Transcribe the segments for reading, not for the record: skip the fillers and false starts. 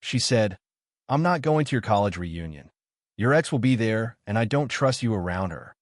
She said, "I'm not going to your college reunion. Your ex will be there, and I don't trust you around her.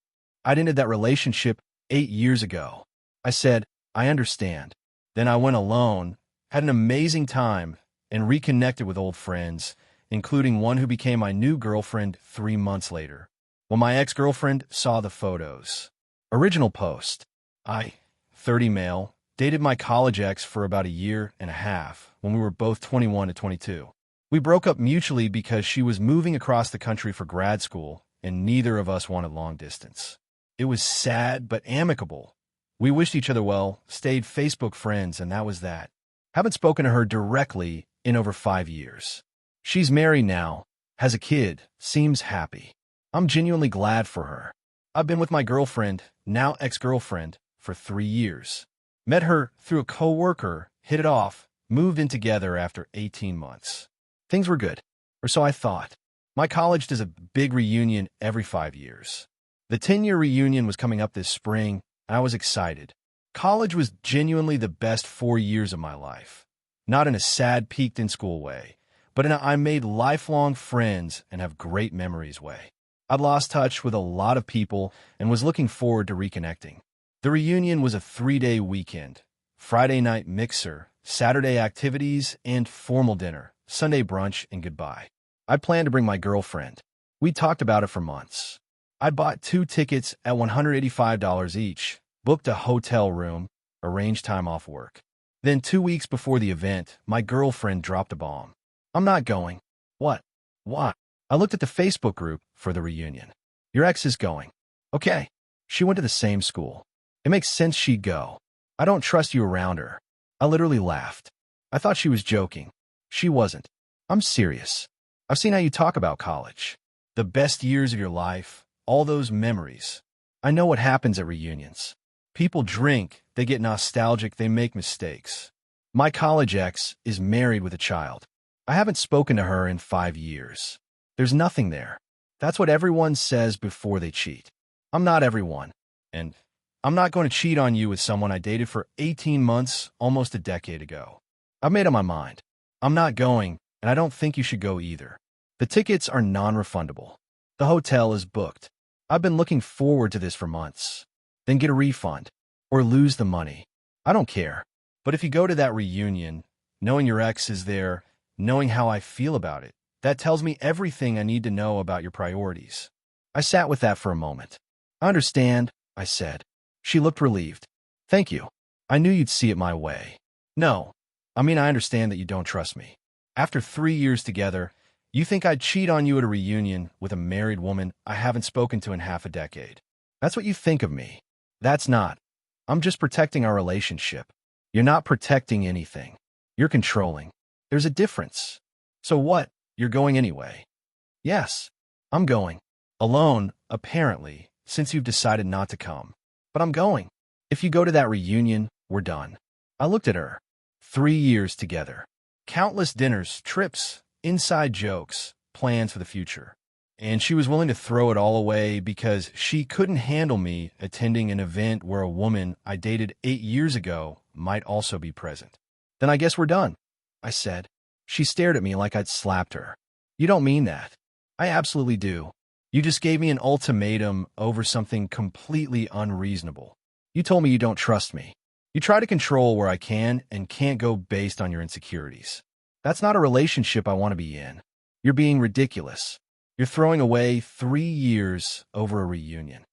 I'd ended that relationship 8 years ago." I said, "I understand." Then I went alone, had an amazing time, and reconnected with old friends, including one who became my new girlfriend 3 months later. When my ex-girlfriend saw the photos. Original post. I, 30 male, dated my college ex for about a year and a half when we were both 21 to 22. We broke up mutually because she was moving across the country for grad school, and neither of us wanted long distance. It was sad but amicable. We wished each other well, stayed Facebook friends, and that was that. Haven't spoken to her directly in over 5 years. She's married now, has a kid, seems happy. I'm genuinely glad for her. I've been with my girlfriend, now ex-girlfriend, for 3 years. Met her through a co-worker, hit it off, moved in together after 18 months. Things were good, or so I thought. My college does a big reunion every 5 years. The 10-year reunion was coming up this spring, and I was excited. College was genuinely the best 4 years of my life. Not in a sad, peaked-in-school way, but in a I made lifelong friends and have great memories way. I'd lost touch with a lot of people and was looking forward to reconnecting. The reunion was a 3-day weekend. Friday night mixer, Saturday activities, and formal dinner, Sunday brunch, and goodbye. I planned to bring my girlfriend. We talked about it for months. I bought 2 tickets at $185 each, booked a hotel room, arranged time off work. Then 2 weeks before the event, my girlfriend dropped a bomb. "I'm not going." "What? Why?" I looked at the Facebook group for the reunion. "Your ex is going." "Okay." She went to the same school. It makes sense she'd go. "I don't trust you around her." I literally laughed. I thought she was joking. She wasn't. "I'm serious. I've seen how you talk about college. The best years of your life, all those memories. I know what happens at reunions. People drink, they get nostalgic, they make mistakes. My college ex is married with a child. I haven't spoken to her in 5 years. There's nothing there. That's what everyone says before they cheat. I'm not everyone. And I'm not going to cheat on you with someone I dated for 18 months, almost a decade ago. I've made up my mind. I'm not going, and I don't think you should go either. The tickets are non-refundable. The hotel is booked. I've been looking forward to this for months. Then get a refund. Or lose the money. I don't care. But if you go to that reunion, knowing your ex is there, knowing how I feel about it, that tells me everything I need to know about your priorities. I sat with that for a moment. "I understand," I said. She looked relieved. "Thank you. I knew you'd see it my way." "No. I mean, I understand that you don't trust me. After 3 years together, you think I'd cheat on you at a reunion with a married woman I haven't spoken to in half a decade. That's what you think of me. That's not. I'm just protecting our relationship. You're not protecting anything. You're controlling. There's a difference. So what? You're going anyway." "Yes, I'm going. Alone, apparently, since you've decided not to come. But I'm going. If you go to that reunion, we're done." I looked at her. 3 years together. Countless dinners, trips, inside jokes, plans for the future. And she was willing to throw it all away because she couldn't handle me attending an event where a woman I dated 8 years ago might also be present. "Then I guess we're done," I said. She stared at me like I'd slapped her. "You don't mean that." "I absolutely do. You just gave me an ultimatum over something completely unreasonable. You told me you don't trust me. You try to control where I can and can't go based on your insecurities. That's not a relationship I want to be in. You're being ridiculous. You're throwing away 3 years over a reunion.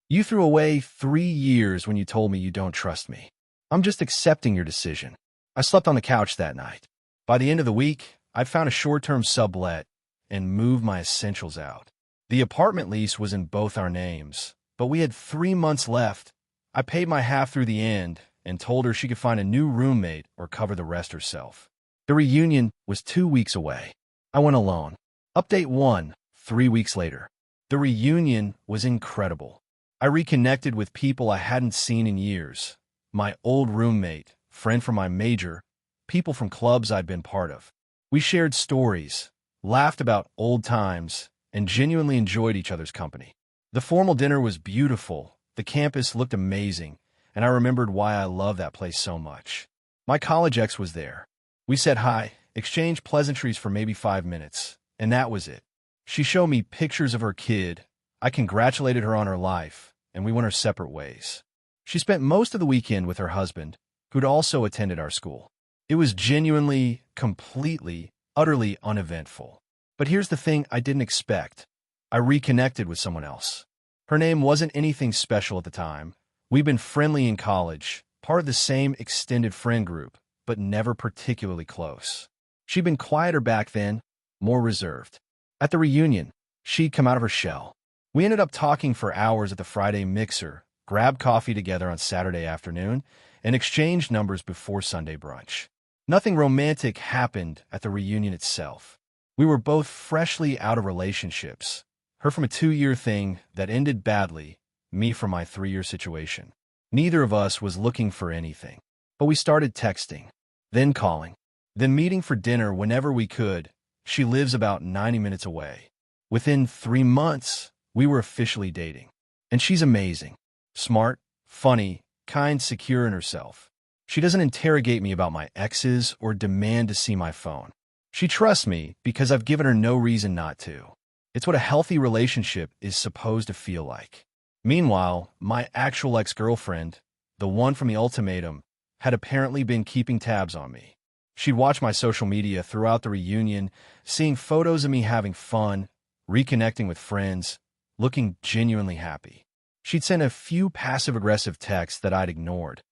You threw away 3 years when you told me you don't trust me. I'm just accepting your decision." I slept on the couch that night. By the end of the week, I'd found a short-term sublet and moved my essentials out. The apartment lease was in both our names, but we had 3 months left. I paid my half through the end and told her she could find a new roommate or cover the rest herself. The reunion was 2 weeks away. I went alone. Update 1, 3 weeks later. The reunion was incredible. I reconnected with people I hadn't seen in years. My old roommate, friend from my major, people from clubs I'd been part of. We shared stories, laughed about old times, and genuinely enjoyed each other's company. The formal dinner was beautiful, the campus looked amazing, and I remembered why I love that place so much. My college ex was there. We said hi, exchanged pleasantries for maybe 5 minutes, and that was it. She showed me pictures of her kid. I congratulated her on her life, and we went our separate ways. She spent most of the weekend with her husband, who'd also attended our school. It was genuinely, completely, utterly uneventful. But here's the thing I didn't expect. I reconnected with someone else. Her name wasn't anything special at the time. We'd been friendly in college, part of the same extended friend group, but never particularly close. She'd been quieter back then, more reserved. At the reunion, she'd come out of her shell. We ended up talking for hours at the Friday mixer, grabbed coffee together on Saturday afternoon, and exchanged numbers before Sunday brunch. Nothing romantic happened at the reunion itself. We were both freshly out of relationships, her from a 2-year thing that ended badly, me from my 3-year situation. Neither of us was looking for anything, but we started texting, then calling, then meeting for dinner whenever we could. She lives about 90 minutes away. Within 3 months, we were officially dating. And she's amazing. Smart, funny, kind, secure in herself. She doesn't interrogate me about my exes or demand to see my phone. She trusts me because I've given her no reason not to. It's what a healthy relationship is supposed to feel like. Meanwhile, my actual ex-girlfriend, the one from the ultimatum, had apparently been keeping tabs on me. She'd watch my social media throughout the reunion, seeing photos of me having fun, reconnecting with friends, looking genuinely happy. She'd sent a few passive-aggressive texts that I'd ignored.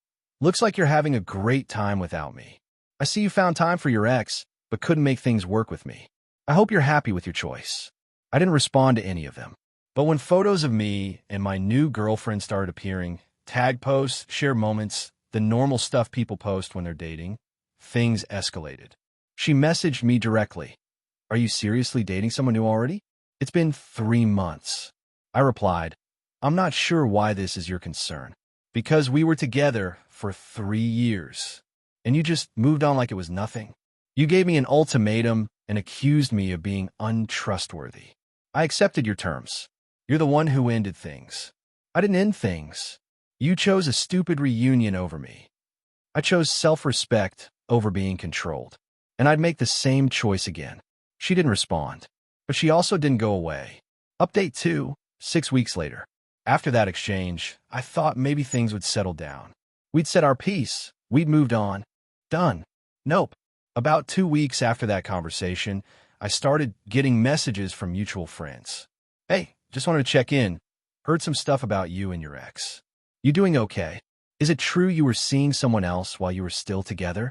Looks like you're having a great time without me. I see you found time for your ex, but couldn't make things work with me. I hope you're happy with your choice. I didn't respond to any of them. But when photos of me and my new girlfriend started appearing, tag posts, share moments, the normal stuff people post when they're dating, things escalated. She messaged me directly. Are you seriously dating someone new already? It's been 3 months. I replied, I'm not sure why this is your concern. Because we were together for 3 years, and you just moved on like it was nothing. You gave me an ultimatum and accused me of being untrustworthy. I accepted your terms. You're the one who ended things. I didn't end things. You chose a stupid reunion over me. I chose self-respect over being controlled. And I'd make the same choice again. She didn't respond. But she also didn't go away. Update 2, 6 weeks later. After that exchange, I thought maybe things would settle down. We'd said our piece. We'd moved on. Done. Nope. About 2 weeks after that conversation, I started getting messages from mutual friends. Hey, just wanted to check in. Heard some stuff about you and your ex. You doing okay? Is it true you were seeing someone else while you were still together?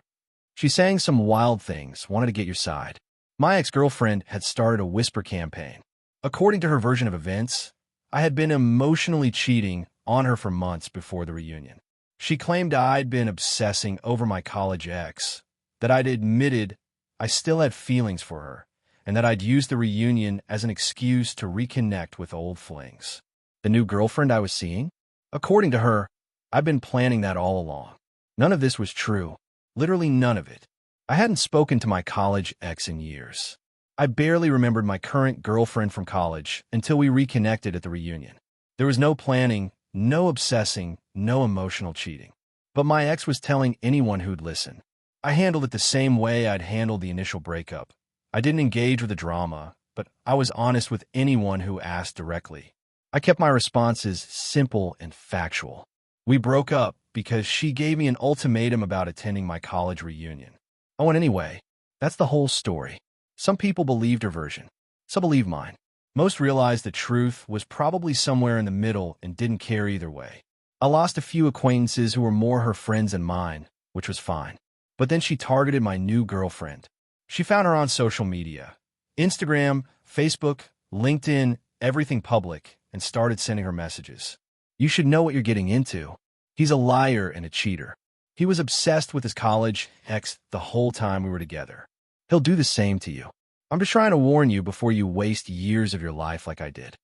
She's saying some wild things, wanted to get your side. My ex-girlfriend had started a whisper campaign. According to her version of events, I had been emotionally cheating on her for months before the reunion. She claimed I'd been obsessing over my college ex, that I'd admitted I still had feelings for her, and that I'd used the reunion as an excuse to reconnect with old flings. The new girlfriend I was seeing? According to her, I'd been planning that all along. None of this was true. Literally none of it. I hadn't spoken to my college ex in years. I barely remembered my current girlfriend from college until we reconnected at the reunion. There was no planning, no obsessing, no emotional cheating. But my ex was telling anyone who'd listen. I handled it the same way I'd handled the initial breakup. I didn't engage with the drama, but I was honest with anyone who asked directly. I kept my responses simple and factual. We broke up because she gave me an ultimatum about attending my college reunion. I went anyway. That's the whole story. Some people believed her version. Some believed mine. Most realized the truth was probably somewhere in the middle and didn't care either way. I lost a few acquaintances who were more her friends than mine, which was fine. But then she targeted my new girlfriend. She found her on social media. Instagram, Facebook, LinkedIn, everything public, and started sending her messages. You should know what you're getting into. He's a liar and a cheater. He was obsessed with his college ex the whole time we were together. He'll do the same to you. I'm just trying to warn you before you waste years of your life like I did.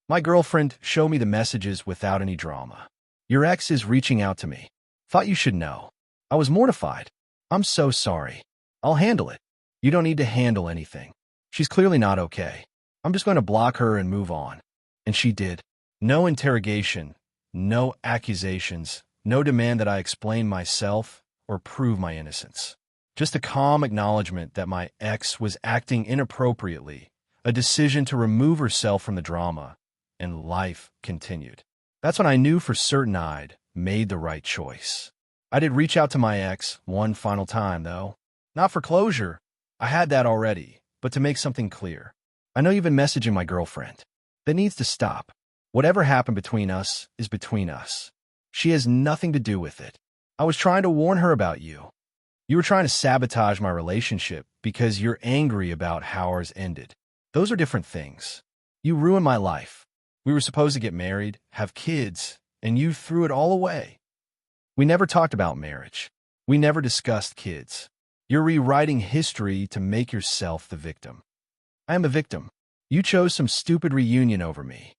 My girlfriend showed me the messages without any drama. Your ex is reaching out to me. Thought you should know. I was mortified. I'm so sorry. I'll handle it. You don't need to handle anything. She's clearly not okay. I'm just going to block her and move on. And she did. No interrogation, no accusations, no demand that I explain myself or prove my innocence. Just a calm acknowledgement that my ex was acting inappropriately, a decision to remove herself from the drama, and life continued. That's when I knew for certain I'd made the right choice. I did reach out to my ex one final time, though. Not for closure. I had that already, but to make something clear. I know you've been messaging my girlfriend. That needs to stop. Whatever happened between us is between us. She has nothing to do with it. I was trying to warn her about you. You were trying to sabotage my relationship because you're angry about how ours ended. Those are different things. You ruined my life. We were supposed to get married, have kids, and you threw it all away. We never talked about marriage. We never discussed kids. You're rewriting history to make yourself the victim. I am a victim. You chose some stupid reunion over me.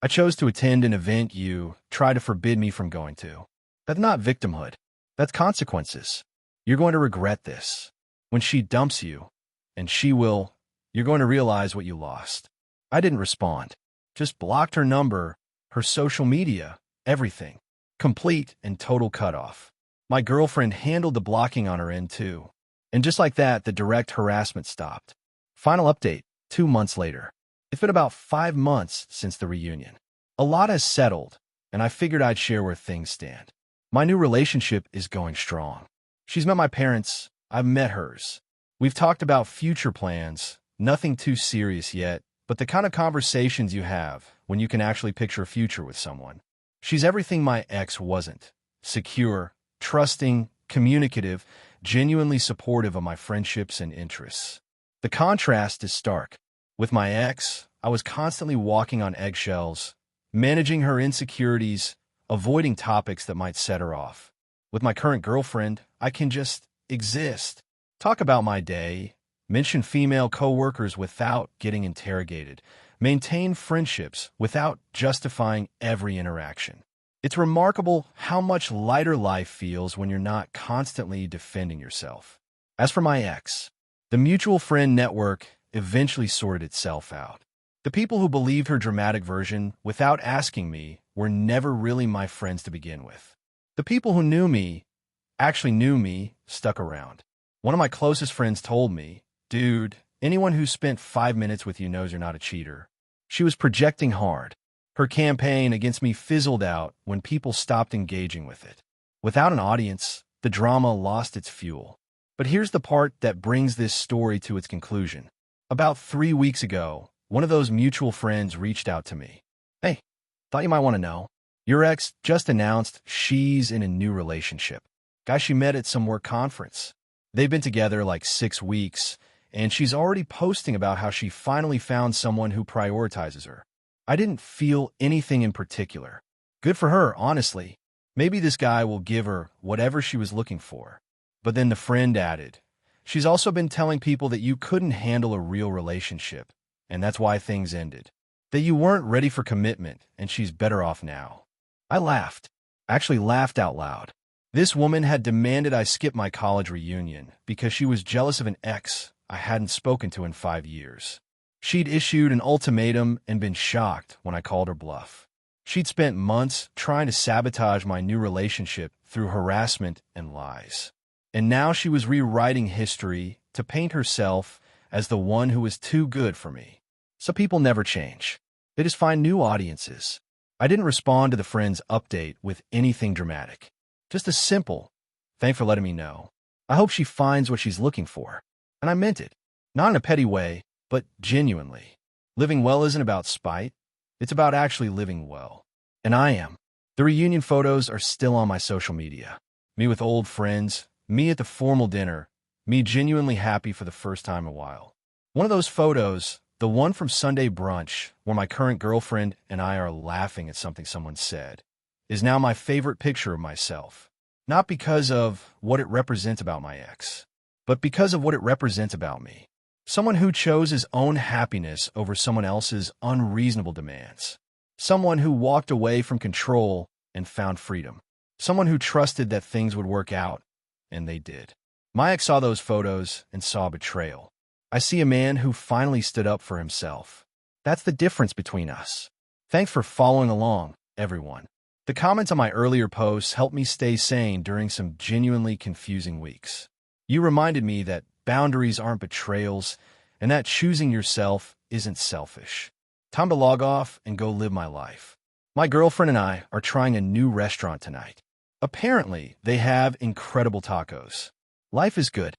I chose to attend an event you tried to forbid me from going to. That's not victimhood. That's consequences. You're going to regret this. When she dumps you, and she will, you're going to realize what you lost. I didn't respond. Just blocked her number, her social media, everything. Complete and total cutoff. My girlfriend handled the blocking on her end too. And just like that, the direct harassment stopped. Final update, 2 months later. It's been about 5 months since the reunion. A lot has settled, and I figured I'd share where things stand. My new relationship is going strong. She's met my parents, I've met hers. We've talked about future plans, nothing too serious yet, but the kind of conversations you have when you can actually picture a future with someone. She's everything my ex wasn't. Secure, trusting, communicative, genuinely supportive of my friendships and interests. The contrast is stark. With my ex, I was constantly walking on eggshells, managing her insecurities, avoiding topics that might set her off. With my current girlfriend, I can just exist. Talk about my day, mention female coworkers without getting interrogated, maintain friendships without justifying every interaction. It's remarkable how much lighter life feels when you're not constantly defending yourself. As for my ex, the mutual friend network eventually sorted itself out. The people who believed her dramatic version without asking me were never really my friends to begin with. The people who actually knew me, stuck around. One of my closest friends told me, "Dude, anyone who spent 5 minutes with you knows you're not a cheater." She was projecting hard. Her campaign against me fizzled out when people stopped engaging with it. Without an audience, the drama lost its fuel. But here's the part that brings this story to its conclusion. About 3 weeks ago, one of those mutual friends reached out to me. "Hey, thought you might want to know. Your ex just announced she's in a new relationship. Guy she met at some work conference. They've been together like 6 weeks, and she's already posting about how she finally found someone who prioritizes her." I didn't feel anything in particular. Good for her, honestly. Maybe this guy will give her whatever she was looking for. But then the friend added, "She's also been telling people that you couldn't handle a real relationship, and that's why things ended. That you weren't ready for commitment, and she's better off now." I laughed. Actually laughed out loud. This woman had demanded I skip my college reunion because she was jealous of an ex I hadn't spoken to in 5 years. She'd issued an ultimatum and been shocked when I called her bluff. She'd spent months trying to sabotage my new relationship through harassment and lies. And now she was rewriting history to paint herself as the one who was too good for me. Some people never change. They just find new audiences. I didn't respond to the friend's update with anything dramatic. Just a simple, "Thanks for letting me know. I hope she finds what she's looking for." And I meant it. Not in a petty way, but genuinely. Living well isn't about spite. It's about actually living well. And I am. The reunion photos are still on my social media. Me with old friends, me at the formal dinner, me genuinely happy for the first time in a while. One of those photos, the one from Sunday brunch, where my current girlfriend and I are laughing at something someone said, is now my favorite picture of myself. Not because of what it represents about my ex, but because of what it represents about me. Someone who chose his own happiness over someone else's unreasonable demands. Someone who walked away from control and found freedom. Someone who trusted that things would work out, and they did. My ex saw those photos and saw betrayal. I see a man who finally stood up for himself. That's the difference between us. Thanks for following along, everyone. The comments on my earlier posts helped me stay sane during some genuinely confusing weeks. You reminded me that boundaries aren't betrayals and that choosing yourself isn't selfish. Time to log off and go live my life. My girlfriend and I are trying a new restaurant tonight. Apparently, they have incredible tacos. Life is good,